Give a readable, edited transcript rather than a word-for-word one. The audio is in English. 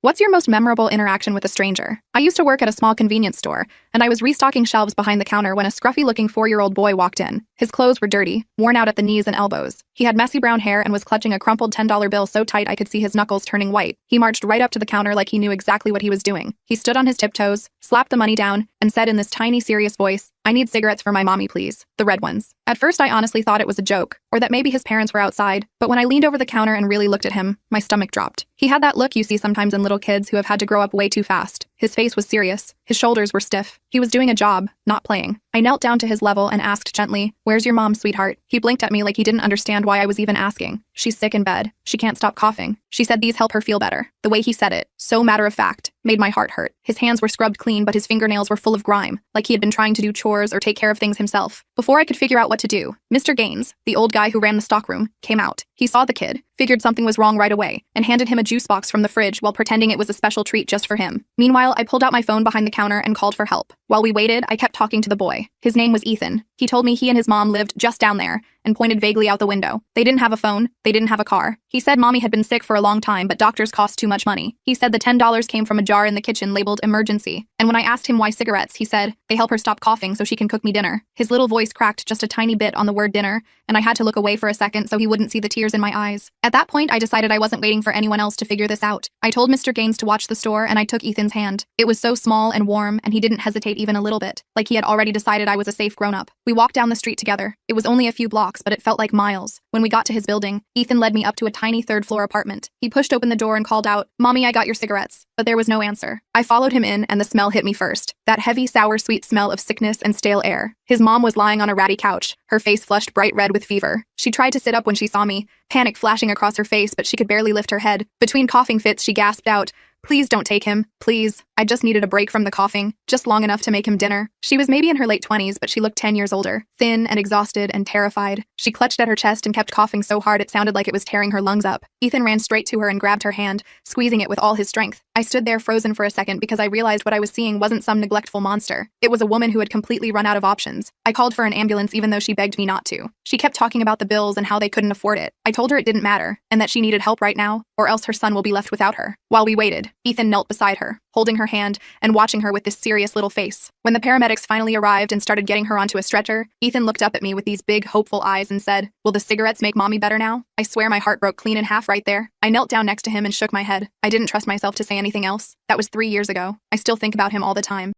What's your most memorable interaction with a stranger? I used to work at a small convenience store, and I was restocking shelves behind the counter when a scruffy-looking 4-year-old boy walked in. His clothes were dirty, worn out at the knees and elbows. He had messy brown hair and was clutching a crumpled $10 bill so tight I could see his knuckles turning white. He marched right up to the counter like he knew exactly what he was doing. He stood on his tiptoes, slapped the money down, and said in this tiny, serious voice, "I need cigarettes for my mommy, please. The red ones." At first, I honestly thought it was a joke, or that maybe his parents were outside, but when I leaned over the counter and really looked at him, my stomach dropped. He had that look you see sometimes in little kids who have had to grow up way too fast. His face was serious. His shoulders were stiff. He was doing a job, not playing. I knelt down to his level and asked gently, "Where's your mom, sweetheart?" He blinked at me like he didn't understand why I was even asking. "She's sick in bed. She can't stop coughing. She said these help her feel better." The way he said it, so matter of fact, made my heart hurt. His hands were scrubbed clean, but his fingernails were full of grime, like he had been trying to do chores or take care of things himself. Before I could figure out what to do, Mr. Gaines, the old guy who ran the stockroom, came out. He saw the kid, figured something was wrong right away, and handed him a juice box from the fridge while pretending it was a special treat just for him. Meanwhile, I pulled out my phone behind the counter and called for help. While we waited, I kept talking to the boy. His name was Ethan. He told me he and his mom lived just down there, and pointed vaguely out the window. They didn't have a phone, they didn't have a car. He said mommy had been sick for a long time, but doctors cost too much money. He said the $10 came from a jar in the kitchen labeled emergency. And when I asked him why cigarettes, he said, they help her stop coughing so she can cook me dinner. His little voice cracked just a tiny bit on the word dinner, and I had to look away for a second so he wouldn't see the tears in my eyes. At that point, I decided I wasn't waiting for anyone else to figure this out. I told Mr. Gaines to watch the store, and I took Ethan's hand. It was so small and warm, and he didn't hesitate even a little bit, like he had already decided I was a safe grown-up. We walked down the street together. It was only a few blocks, but it felt like miles. When we got to his building, Ethan led me up to a tiny third-floor apartment. He pushed open the door and called out, "Mommy, I got your cigarettes." But there was no answer. I followed him in, and the smell hit me first. That heavy, sour, sweet smell of sickness and stale air. His mom was lying on a ratty couch, her face flushed bright red with fever. She tried to sit up when she saw me, panic flashing across her face, but she could barely lift her head. Between coughing fits, she gasped out, "Please don't take him, please." I just needed a break from the coughing, just long enough to make him dinner. She was maybe in her late 20s, but she looked 10 years older, thin and exhausted and terrified. She clutched at her chest and kept coughing so hard it sounded like it was tearing her lungs up. Ethan ran straight to her and grabbed her hand, squeezing it with all his strength. I stood there frozen for a second because I realized what I was seeing wasn't some neglectful monster. It was a woman who had completely run out of options. I called for an ambulance even though she begged me not to. She kept talking about the bills and how they couldn't afford it. I told her it didn't matter, and that she needed help right now, or else her son will be left without her. While we waited, Ethan knelt beside her, holding her hand and watching her with this serious little face. When the paramedics finally arrived and started getting her onto a stretcher, Ethan looked up at me with these big, hopeful eyes and said, "Will the cigarettes make mommy better now?" I swear my heart broke clean in half right there. I knelt down next to him and shook my head. I didn't trust myself to say anything else. That was 3 years ago. I still think about him all the time.